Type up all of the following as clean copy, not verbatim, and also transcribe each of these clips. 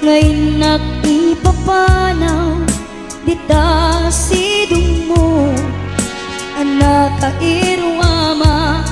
Ngay nakipapanaw dita sidong mo anak kairwama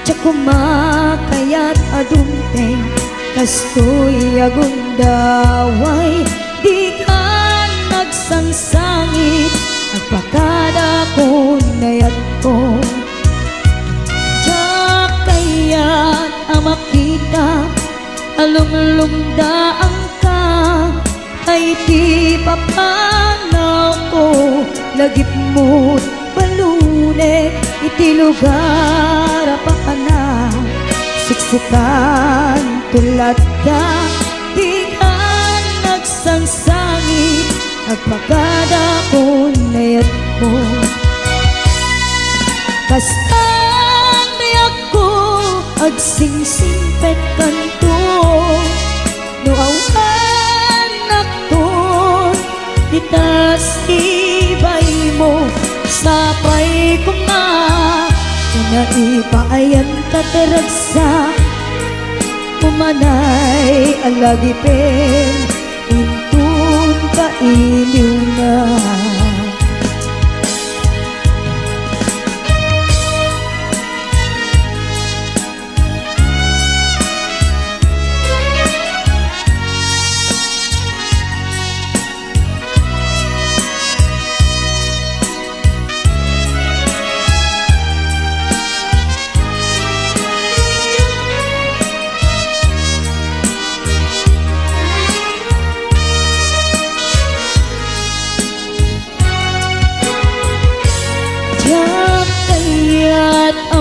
tsak kumakayat adumpeng kastoy agundaway di ka nagsangsangit agpakada ko nayat ko tsak kayat amakita alumlumdaang ka ay di papanaw ko lagip mo't balunek iti lugar apakana siksikan tulad ka di ka nagsangsangit agpakada ko nayat mo kastan dayak ko agsingsingpet kanto no awan nakton itas ibay mo sapay ko nga naipayan tataragsa umanay alagipin intun kailiw na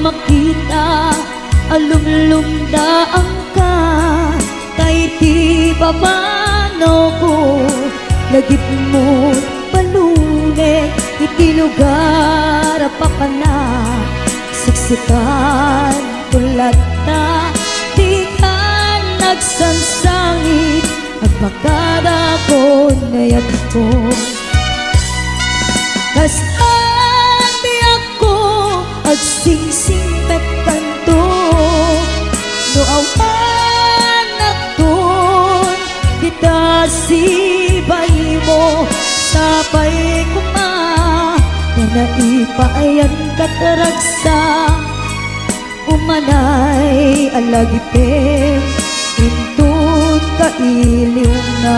makita alumlumdaang ka tay di papanaw ko lagip mo't balunek iti lugar apakana siksikan tulad na di ka nagsangsangit agpakada ko nayat ko agsingsingpet kanto no awan nakton kita sibay mo sapay kuma na naipayan kataragsa umanay alagipin intun kailiw na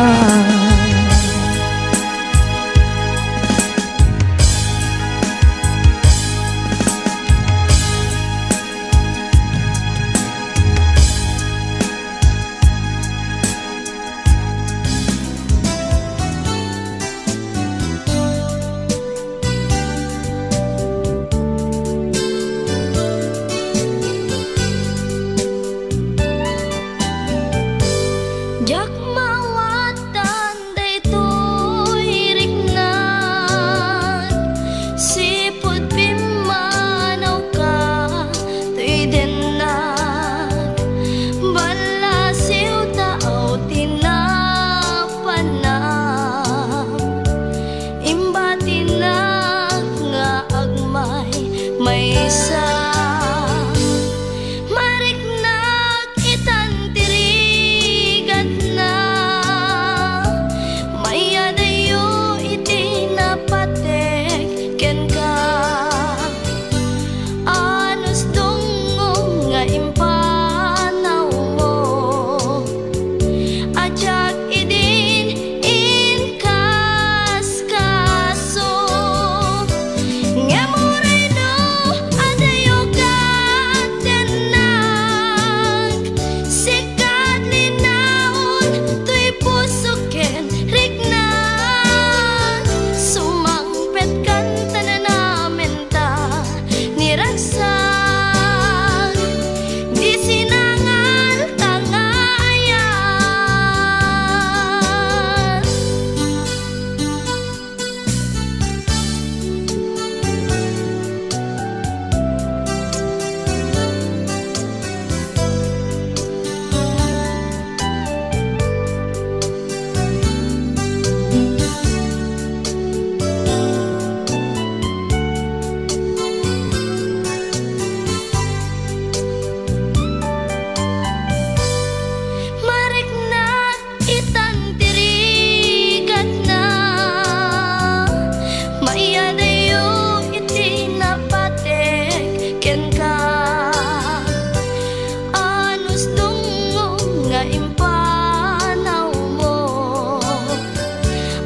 impanaw mo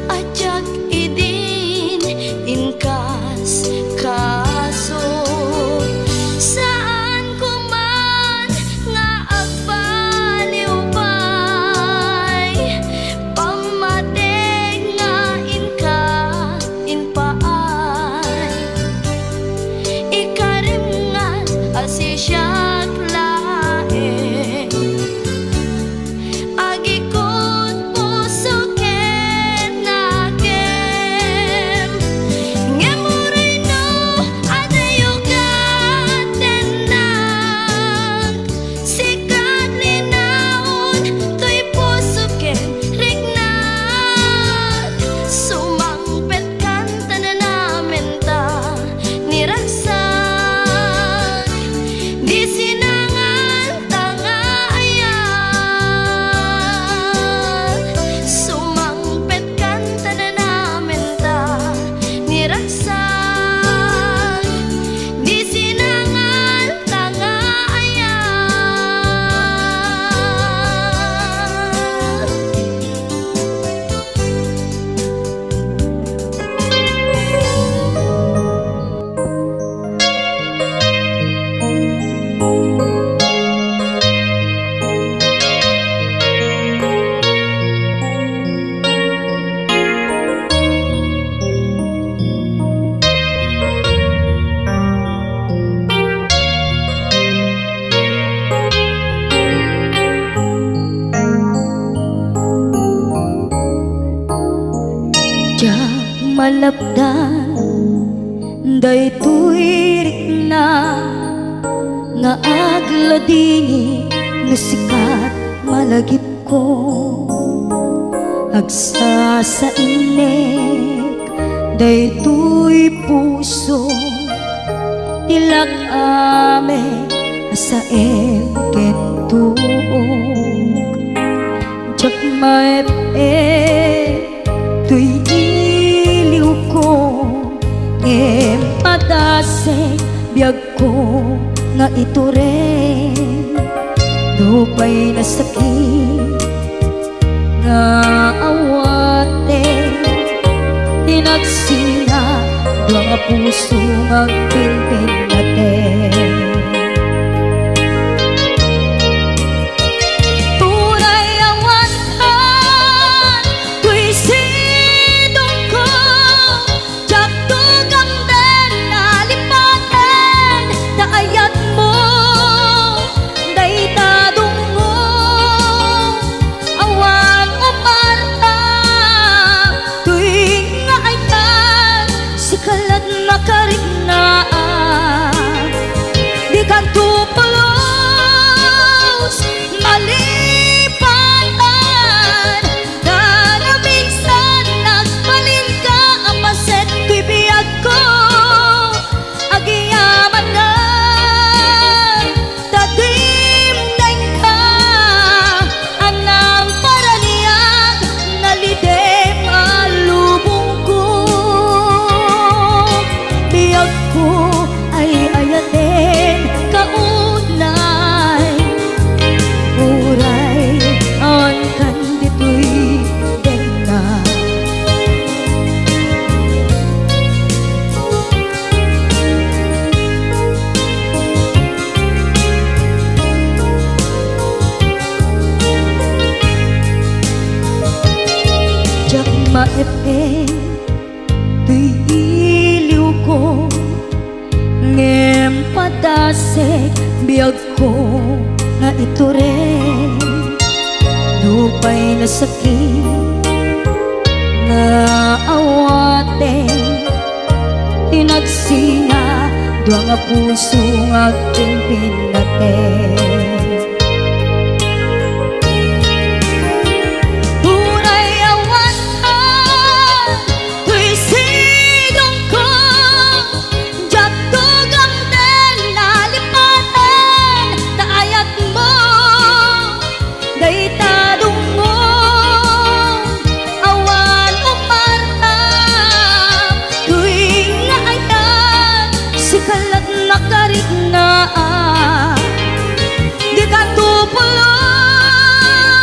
ajak idin inkas kaso saan ko man nga agbaliw bay pamateg nga inka inpaay ikarim nga asisyak lae agikot puso ken nagem ngemuray no adayo katenang sikat linaon to'y puso ken rignat sumangpet kanta na namin ta niragsak di sinangan tanga ayan sumangpet kanta na namin ta niragsak di sinangan tanga Diyak malapdan day tuwirik na nga agladini nga sikat malagip ko agsa sa inek day tuy puso tilak ame asa ken tuog jak maep tuy iliw ko ngem padasek biag ko nga ito rin dupay na sakit nga awate tinagsina dua nga puso nga pinpin natin maep tuy iliw ko ngem padasek biag ko nga ito rin dupay na sakit nga awate tinagsina dua nga puso nga pinpin natin di kanto pulos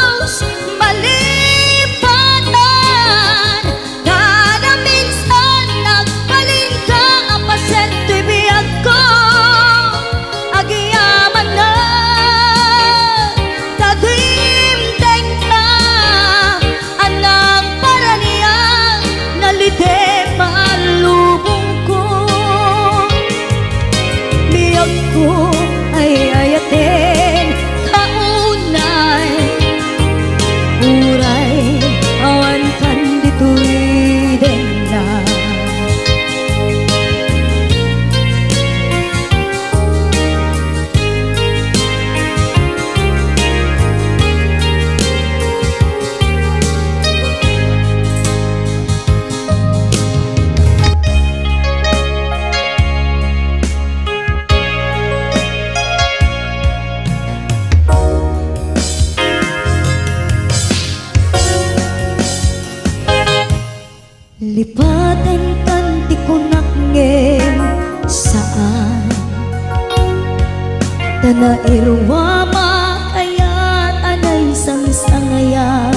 Lipatan kanti ko nakngem saan Tana irwa makayat anay sang-sangayan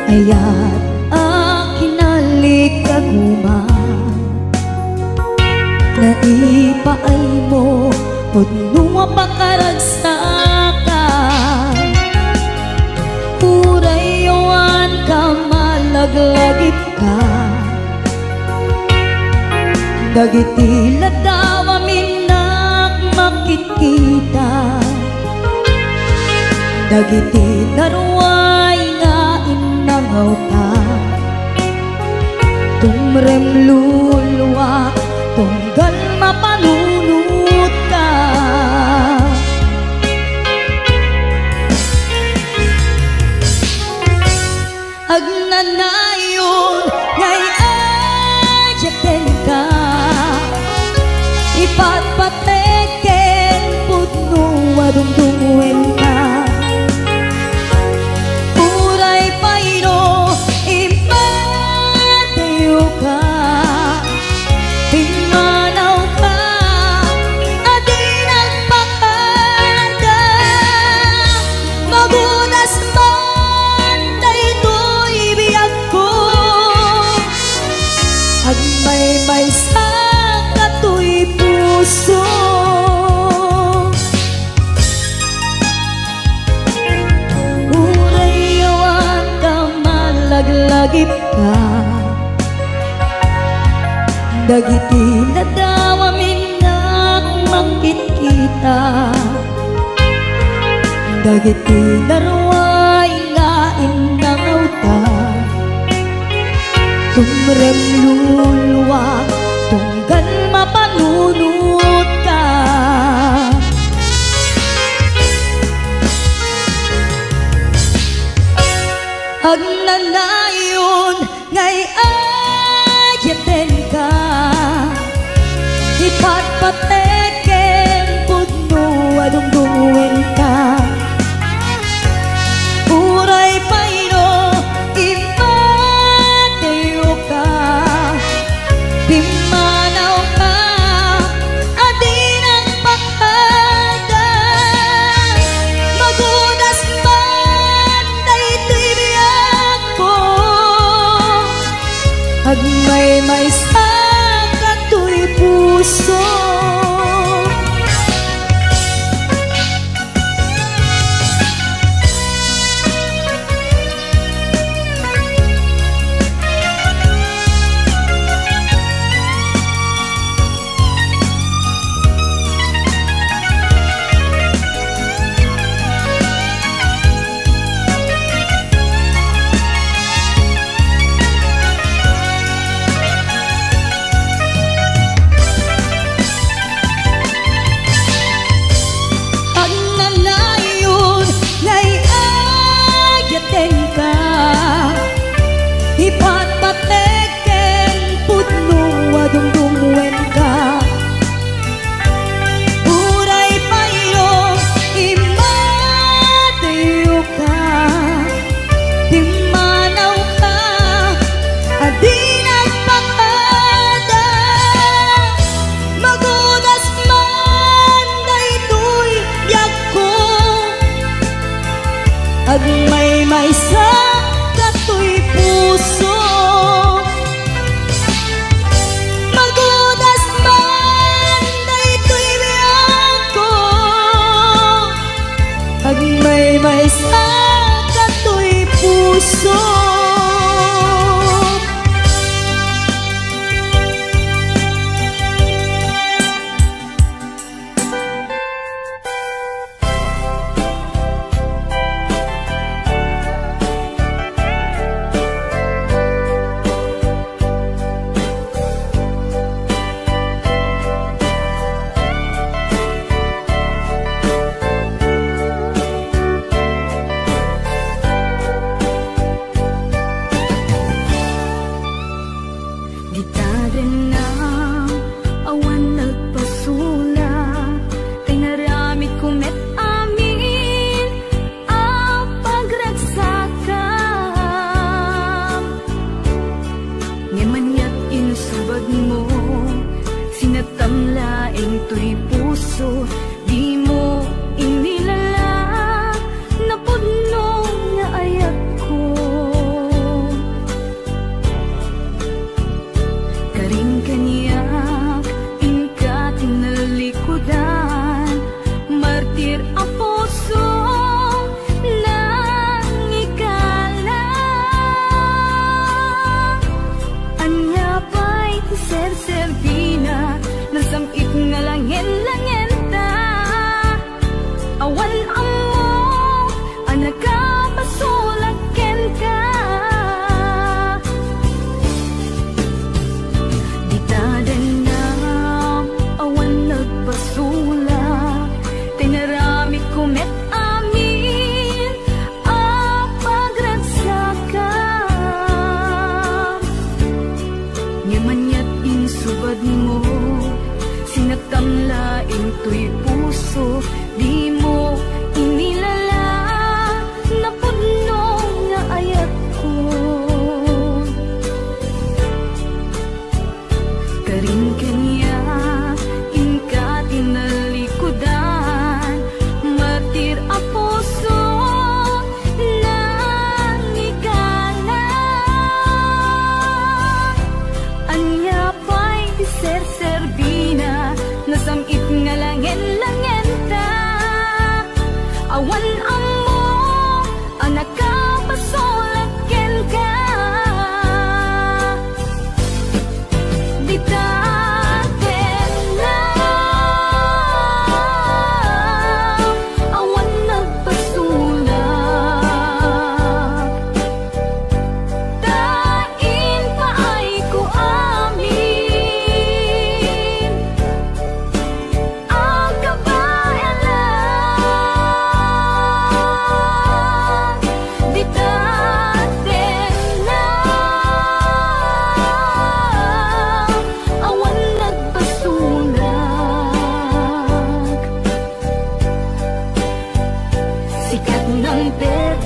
Ayat akinalik kaguma Naipaay mo Pudnunga pakaragsakan Urayawan ka malaglagip ka Dagiti ladaw aminak makikita Dagiti naruay nga inangaw ka Tumrem luluwa tunggal mapanunot ka Agnanayon ngay ayaten ka Ipatpateken pudno adungdungwen ka Uray payno impateyo ka Pimanaw ka adi nagpakada Magunas man daytoy biyag ko Agmay-may sa katoy puso Urayawan ka malaglagip ka Dagiti ladaw aminak makikita Dagiti naruay nga inangaw ta Tumrem luluwa tunggal mapanunot ka Agnanayon ngay ayaten ka Ipatpateken pudno adungdungwen ka Uray payno impateyo ka Pimanaw ka adi nagpakada Magunas man daytoy biyag ko Agmay-may sa katoy puso Agnanayon ngay ayaten ka Ipatpateken pudno adungdungwen ka Uray payno impateyo ka Pimanaw ka adi nagpakada Magunas man daytoy biyag ko Agmay-may sa katoy puso Magunas man daytoy biyag ko Agmay-may sa katoy puso sikat ng TV